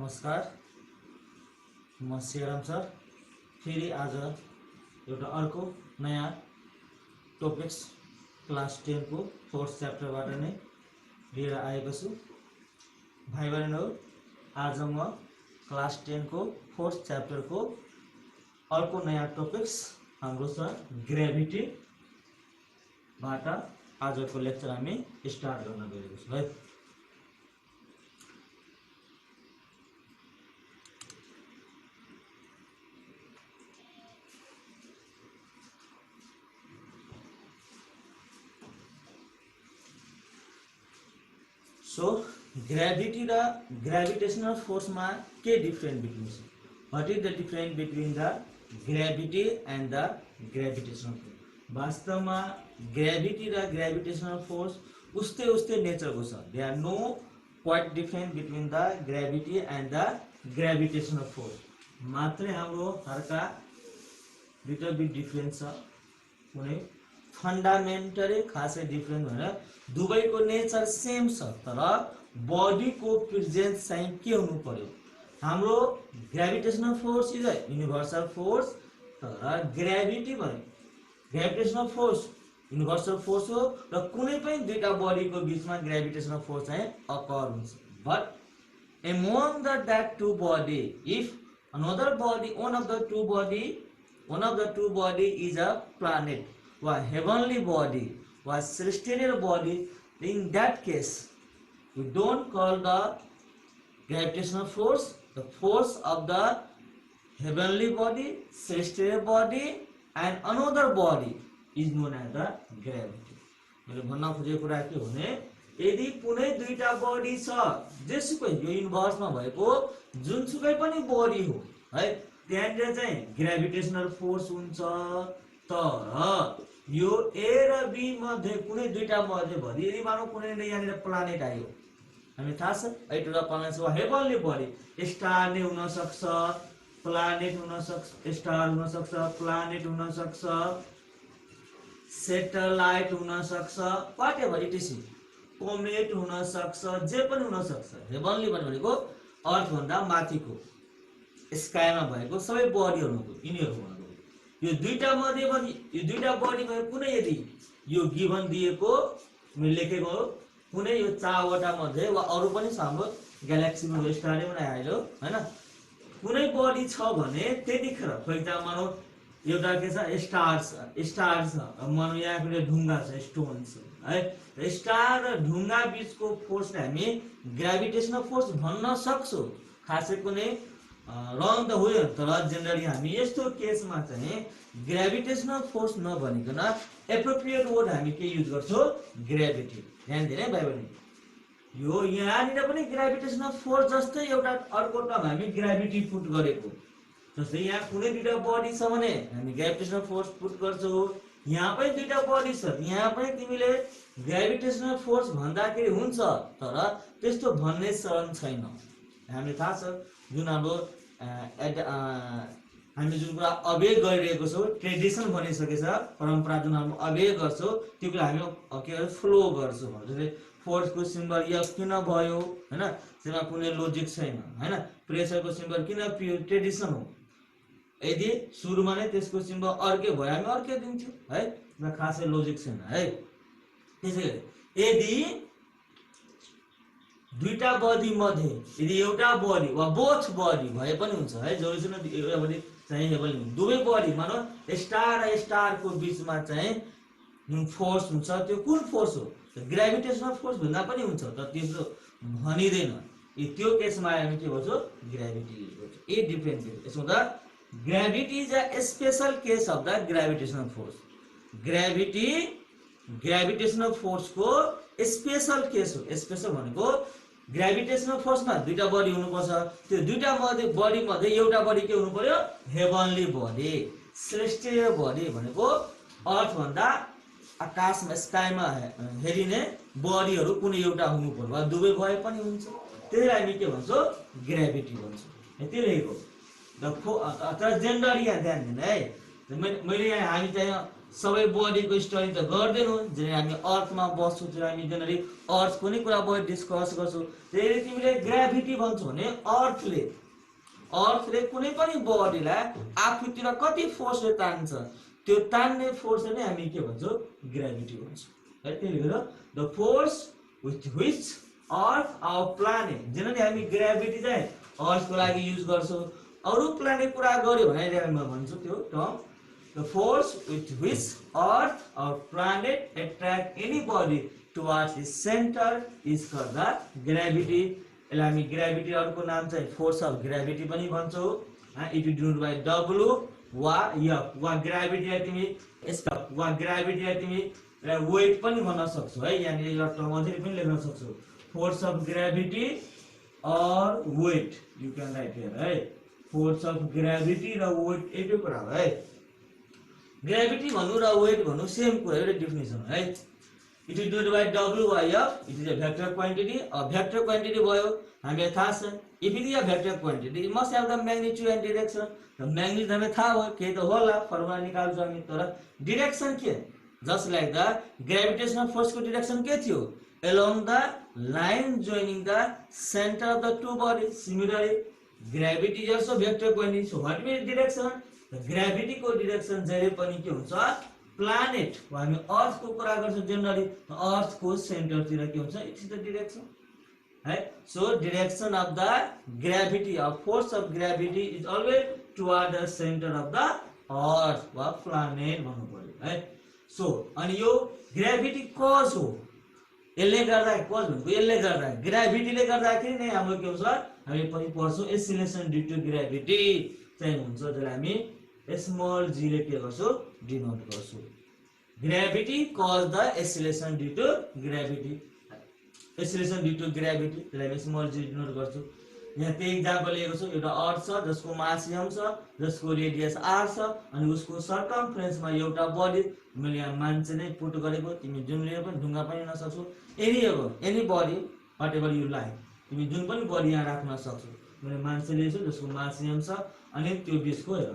नमस्कार, म सियाराम सर फेरि आज एउटा अर्को नयाँ टपिक्स क्लास 10 को फोर्थ च्याप्टरबाट नै लिएर आएको छु। भाइ बहिनीहरु, आज म क्लास 10 को फोर्थ च्याप्टर को अर्को नयाँ टपिक्स हाम्रो छ ग्रेभिटी बाट आजको लेक्चर हामी स्टार्ट गर्न गएको छु है। So gravity र gravitational force मा के डिफरेन्स बिट्विन छ? What is the difference between the gravity and the gravitational force? वास्तवमा gravity र gravitational force उस्तै उस्तै नेचरको छ। There are no quite difference between the gravity and the gravitational force. मात्रै हाम्रो हरका little bit difference छ। कुनै फंडामेंटली खासै डिफरेंस भनेर दुवैको नेचर सेम छ, तर बॉडी को प्रेजेंस चाहिँ के हुनु पर्यो? हाम्रो gravitational force is a universal force, तर ग्रेभिटी भने ग्रेभिटेशनल फोर्स यूनिवर्सल फोर्स हो र कुनै पनि दुईटा बॉडी को बीचमा ग्रेभिटेशनल फोर्स चाहिँ अकर हुन्छ। But among that two body, if another body, one of the two body is a planet or heavenly body or celestial body, in that case we don't call the gravitational force the force of the heavenly body, celestial body and another body is known as the gravity. मैले भन्न खोजेको कुरा के भने, यदि कुनै दुईटा body छ जेसुकै यो युनिभर्समा भएको जुनसुकै पनि बडी हो है, त्यहाँनिर चाहिँ ग्रेभिटेशनल फोर्स हुन्छ, तर यो ए र बी मध्ये कुनै दुईटा मध्ये भरि यदि मानौ कुनै यहाँनिर प्लानेट आयो, हामी थाहा छ 8 वटा प्लानेट छ, हेभनली बडी स्टार नै हुन सक्छ, प्लानेट हुन सक्छ, स्टार हुन सक्छ, प्लानेट हुन सक्छ, सैटेलाइट हुन सक्छ, व्हाटएभर इट इज, कोमेट हुन सक्छ, जे पनि हुन सक्छ। हेभनली बडी भनेको अर्थ भन्दा माथिको स्काईमा भएको सबै बडीहरुको यिनीहरु भनेको यो दुईटा मध्ये पनि यो दुईटा बडी मध्ये कुनै यदि यो गिभन दिएको मैले लेखेको हो कुनै यो 4 वटा मध्ये वा अरु पनि छ हाम्रो ग्यालेक्सीमा यो स्टारै पनि आइलो हैन, कुनै बडी छ भने त्यतिखेर फर एक्जाम्पल मानौ एउटा के छ स्टार छ, मानौ यहाँ कुनै ढुङ्गा छ, स्टोन छ है, स्टार र ढुङ्गा बीचको फोर्सले हामी ग्रेभिटेशनल फोर्स भन्न सक्छौं। खासै कुनै रङ त होइन, तर जनरली हामी यस्तो केसमा चाहिँ ग्रेभिटेशनल फोर्स नभनिकन एप्रोप्रिएट वर्ड हामी के युज गर्छौं? ग्रेभिटी। ध्यान दिने भाइ बहिनी, यो यहाँनिर पनि ग्रेभिटेशनल फोर्स जस्तै एउटा अर्को टर्म हामी ग्रेभिटी पुट गरेको, जस्तै यहाँ कुनै दुईटा बडी छ भने हामी ग्रेभिटेशनल फोर्स पुट गर्छौं, यहाँ पनि दुईटा बडी छ, यहाँ पनि तिमीले ग्रेभिटेशनल फोर्स भन्दाखेरि हुन्छ, तर त्यस्तो भन्ने चलन छैन। हामीले थाहा छ जुन हाम्रो हामी जुन कुरा अभ्यय गरिरहेको छौं, ट्रेडिसन भनिसकेछ, परम्परा जुन हामी अभ्यय गर्छौं त्यो कुरा हामी के फ्लो गर्छौं। जस्तै फोर्स को सिम्बल यस किन भयो हैन, त्यसमा कुनै लजिक छैन हैन, प्रेसर को सिम्बल किन ट्रेडिसन हो, यदि सुरुमा नै त्यसको सिम्बल अर्कै भयो हामी अर्कै दिन्छौं है, र खासै लजिक छैन है। त्यसैले यदि दुईटा बडी मध्ये यदि एउटा बडी वा बोथ बडी भए पनि हुन्छ है, जरुरी छैन एउटा बडी चाहिँ हेभनली, दुवै बडी मानौ स्टार र स्टार को बीचमा चाहिँ जुन फोर्स हुन्छ त्यो कुन फोर्स हो? ग्रेभिटेशनल फोर्स भन्दा पनि हुन्छ, तर त्यस्तो भनिदैन। त्यो केसमा हामी के भन्छौं? ग्रेभिटी युज गर्छौं। ए डिफरेन्स यसमा the gravity is a special case of the gravitational force. Gravity gravitational force को स्पेशल केस हो। स्पेशल भनेको ग्रेभिटेशनल फोर्समा दुईटा बडी हुनुपर्छ, त्यो दुईटा बडी मध्ये एउटा बडी के हुनु पर्यो? Heavenly body. सेलेस्टियल बडी भनेको अर्थ भन्दा आकाशमा स्काईमा हेरिने बडीहरु कुनै एउटा हुनु पर्यो, वा दुवै भए पनि हुन्छ, त्यसलाई हामी के भन्छौं? ग्रेभिटी भन्छौं। यति रहेको द तर जेन्डर यहाँ ध्यान दिनु है, मैले यहाँ हामी चाहिँ सबै बडीको स्टडी त गर्दैनौँ, जुन हामी अर्थमा बस्छौँ त्यो हामी जनरली अर्थको नै कुरा बढी डिस्कस गर्छौँ। त्यही तिमीले ग्राभिटी भन्छौ भने अर्थले कुनै पनि बडीलाई आफूतिर कति फोर्सले तान्छ, त्यो तान्ने फोर्स नै हामी के भन्छौँ, ग्राभिटी भन्छौँ है। त्यसले गर्दा the force with which earth our planet, generally हामी ग्राभिटी चाहिँ अर्थको लागि युज गर्छौँ। अरू प्लानेट कुरा गर्यो भने म भन्छु त्यो term the force with which earth or planet attract anybody towards its center is called the gravity. यसलाई हामी ग्राभिटी, अर्को नाम चाहिँ फोर्स अफ ग्राभिटी पनि भन्छौँ। It is denoted by W वा एफ। वा ग्राभिटीलाई तिमी वेट पनि भन्न सक्छौ है। यहाँनिर एउटा टर्म अझै पनि लेख्न सक्छौ, force of gravity or weight, you can write here है। फोर्स अफ ग्राभिटी र वेट एउटै कुरा हो है। ग्राभिटी भन्नु र वेट भन्नु सेम कुरा, एउटै डेफिनेसन हो है। It is denoted by W by F. It is a vector quantity. Vector quantity भयो हामीलाई थाहा छ। If it is a vector quantity it must have the magnitude and direction. र म्याग्निट्युड हामीलाई थाहा भयो, केही त होला, फर्मुला निकाल्छौँ हामी, तर डिरेक्सन के, जस्ट लाइक द ग्राभिटेसनल फोर्सको डिरेक्सन के थियो, along the line joining the centre of the two body. Similarly gravity is also vector quantity. So what means direction, gravity को डिरेक्सन जहिले पनि के हुन्छ, प्लानेट, हामी अर्थ को कुरा गर्छौँ जनरली, अर्थ को सेन्टर तिर के हुन्छ, इट इज द डिरेक्सन है। So direction of the gravity of force of gravity is always toward the centre of the earth वा प्लानेट भन्नु पर्यो है। सो अनि यो ग्राभिटी कज हो, यसले गर्दा कज भनेको यसले गर्दा ग्राभिटीले गर्दाखेरि नै हाम्रो के हुन्छ, हामी पनि पढ्छौँ एक्सिलेरेसन ड्यू टु ग्राभिटी चाहिँ हुन्छ, जसलाई हामी स्मल जी ले के गर्छौँ, डिनोट गर्छौँ। Gravity cause the acceleration due to gravity, acceleration due to gravity, त्यसलाई हामी स्मल जी डिनोट गर्छौँ। यहाँ त्यही इक्जाम्पल लिएको छु, एउटा अर्थ छ जसको मास m छ, जसको रेडियस r छ, अनि उसको सर्कमफ्रेन्समा एउटा बडी, मैले यहाँ मान्छे नै पुट गरेको, तिमी जुन लिएर पनि ढुङ्गा पनि लिन सक्छौ, any body whatever you like, तिमी जुन पनि बडी यहाँ राख्न सक्छौ। मैले मान्छे लिएको छु जसको मास m छ, अनि त्यो बिचको हेर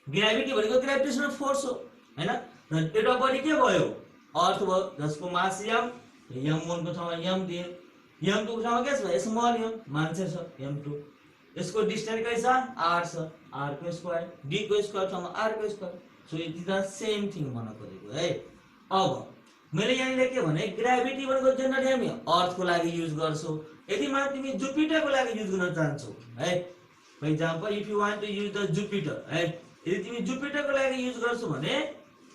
ग्राभिटी भनेको ग्राभिटेसनल फोर्स हो हैन। र एउटा बडी के भयो, अर्थ भयो, जसको मास m1 को ठाउँमा m दिए, m2 को ठाउँमा के छ, स्मल m, मान्छे छ m2, यसको डिस्टेन्स कति छ, r छ, r को स्क्वायर, d को स्क्वायर ठाउँमा r को square. So it is the same thing भन्न खोजेको है। अब मैले यहाँनिर के भने, ग्राभिटी भनेको जनरली हामी अर्थको लागि युज गर्छौँ। यदि मात्र तिमी जुपिटरको लागि युज गर्न चाहन्छौ है, for example if you want to use the Jupiter है, यदि तिमी जुपिटरको लागि युज गर्छौ भने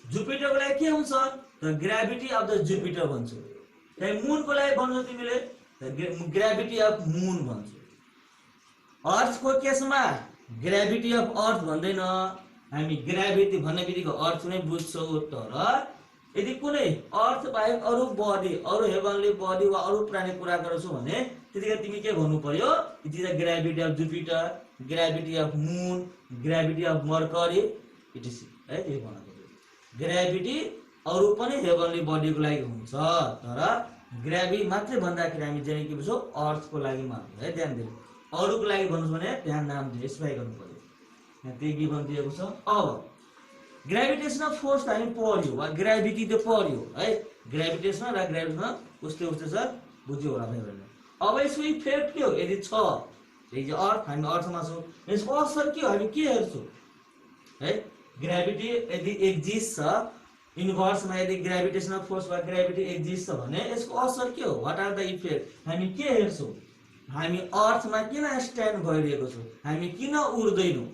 जुपिटरको लागि के हुन्छ, the gravity of the Jupiter भन्छौ। है मूनको लागि भन्छौ तिमीले ग्राभिटी अफ मून भन्छौ। अर्थको केसमा ग्राभिटी अफ अर्थ भन्दैन, हामी ग्राभिटी भन्ने बित्तिकै अर्थ नै बुझ्छौँ। तर यदि कुनै अर्थ बाहेक अरू बडी, अरू हेभनली बडी वा अरू प्राणी कुरा गर्छौ भने त्यतिखेर तिमी के भन्नु पर्यो, it is the gravity of Jupiter, gravity of moon, gravity of Mercury ETC है। त्यही भन्न खोजेको, ग्राभिटी अरू पनि हेभनली बडीको लागि हुन्छ, तर ग्राभिटी मात्रै भन्दाखेरि हामी चाहिँ के बुझ्छौँ, अर्थको लागि मात्र है। ध्यान दिनु, अरूको लागि भन्नु भने त्यहाँ नाम दिए स्पेसिफाई गर्नु पर्यो, यहाँ त्यही गिभन दिएको छ। अब ग्राभिटेसनल फोर्स त हामी पढ्यो वा ग्राभिटी त पढ्यो है, ग्राभिटेसनल र ग्राभिटेसनल उस्तै उस्तै छ, बुझ्यो होला भाइ बहिनी। अब यसको इफेक्ट के हो, यदि छ अर्थ, हामी अर्थमा छौँ, यसको असर के हो, हामी के हेर्छौँ है। ग्राभिटी यदि एक्जिस्ट छ, युनिभर्समा यदि ग्राभिटेसनल फोर्स वा ग्राभिटी एक्जिस्ट छ भने यसको असर के हो, व्हाट आर द इफेक्ट, हामी के हेर्छौँ, हामी अर्थमा किन स्ट्यान्ड भइरहेको छौँ, हामी किन उड्दैनौँ।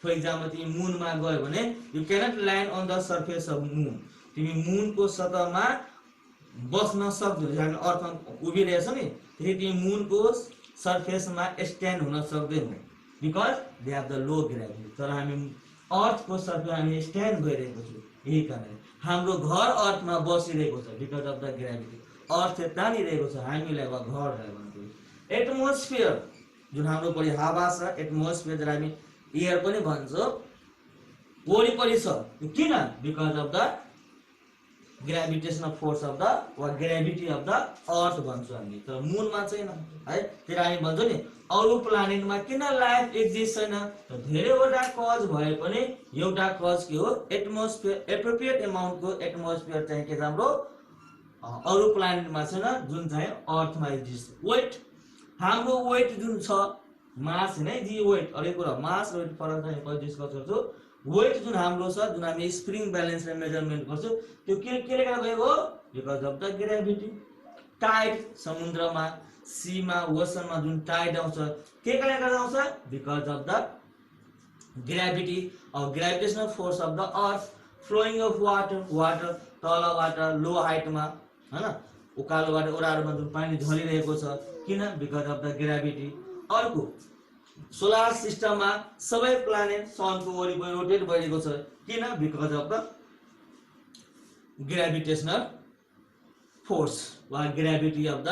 फर एक्जाम्पल तिमी मुनमा गयो भने you cannot land on the surface of moon, तिमी मुनको सतहमा बस्न सक्दैनौ। हामी अर्थमा उभिरहेछौ नि, त्यसरी तिमी मुनको सर्फेसमा स्ट्यान्ड हुन सक्दैनौ, because they have the low gravity. तर हामी अर्थको सर्फेस हामी स्ट्यान्ड भइरहेको छौँ, यही कारण हाम्रो घर अर्थमा बसिरहेको छ, बिकज अफ द ग्राभिटी। अर्थ तानिरहेको छ हामीलाई वा घरलाई भन्नु। एटमोस्फियर जुन हाम्रो बढी हावा छ, एटमोस्फियर जसलाई हामी एयर पनि भन्छौँ, वरिपरि छ, किन, because of the gravitational force of the वा ग्राभिटी अफ द अर्थ भन्छौँ हामी, तर मुनमा छैन है। त्यसलाई हामी भन्छौँ नि अरू प्लानेटमा किन लाइफ एक्जिस्ट छैन? त धेरैवटा कज भए पनि एउटा कज के हो? एटमोस्फियर, एप्रोप्रिएट एमाउन्टको एटमोस्फियर चाहिँ के छ हाम्रो अरू प्लानेटमा छैन, जुन चाहिँ अर्थमा एक्जिस्ट। वेट, हाम्रो वेट जुन छ, मास हैन जी, वेट अरे कुरा मास र वेट फरक छ, मैले डिस्कस गर्छु। वेट जुन हाम्रो छ, जुन हामी स्प्रिङ ब्यालेन्सले मेजरमेन्ट गर्छौँ, त्यो केले गर्दा भएको हो? Because of the gravity. Tide, समुद्रमा, सीमा, ओसनमा जुन टाइड आउँछ, के कारणले गर्दा आउँछ? Because of the gravity of gravitational force of the earth. Flowing of water, water तलबाट लो हाइटमा हैन, उकालोबाट ओह्रालोमा जुन पानी झरिरहेको छ, किन? Because of the gravity. अर्को, सोलर सिस्टममा सबै प्लानेट सनको वरिपरि रोटेट भइरहेको छ, किन? Because of the gravitational force वा ग्रेभिटी अफ द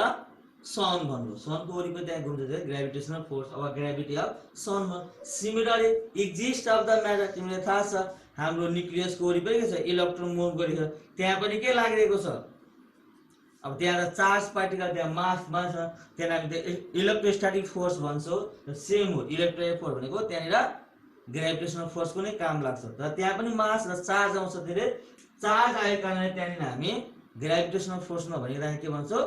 सन भन्नु। सनको वरिपरि त्यहाँ घुम्दैछ, ग्रेभिटेशनल फोर्स अथवा gravity of sun. Similarly exist of the matter, तिमीलाई थाहा छ हाम्रो न्युक्लियसको वरिपरि के छ? इलेक्ट्रोन मुभ गरिरहेको छ, त्यहाँ पनि के लागिरहेको छ? अब त्यहाँ त चार्ज पार्टिकल, त्यहाँ मासमा छ, त्यहाँ हामी इलेक्ट्रोस्ट्याटिक फोर्स भन्छौँ। सेम हो, इलेक्ट्रोस्ट्याटिक फोर्स भनेको त्यहाँनिर ग्रेभिटेशनल फोर्सको नै काम लाग्छ। र त्यहाँ पनि मास र चार्ज आउँछ, धेरै चार्ज आएको कारणले त्यहाँनिर हामी ग्रेभिटेशनल फोर्समा भनिरहेको के भन्छौँ?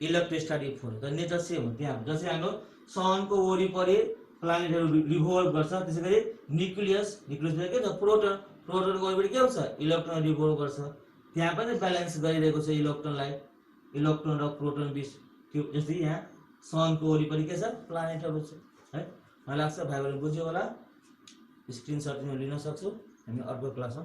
Electrostatic force. त नेचर सेम हो त्यहाँ। जस्तै हाम्रो सनको वरिपरि प्लानेटहरू रिभोल्भ गर्छ, त्यसै गरी न्युक्लियस के छ? प्रोटोन, प्रोटोनको वरिपरि के हुन्छ? इलेक्ट्रोन रिभोल्भ गर्छ, त्यहाँ पनि ब्यालेन्स गरिरहेको छ इलेक्ट्रोनलाई, इलेक्ट्रोन र प्रोटोन बीच। त्यो जस्तै यहाँ सनको वरिपरि के छ? प्लानेटहरू छ है। मलाई लाग्छ भाइ बहिनी बुझ्यो होला, स्क्रिनसट लिन सक्छु। हामी अर्को क्लासमा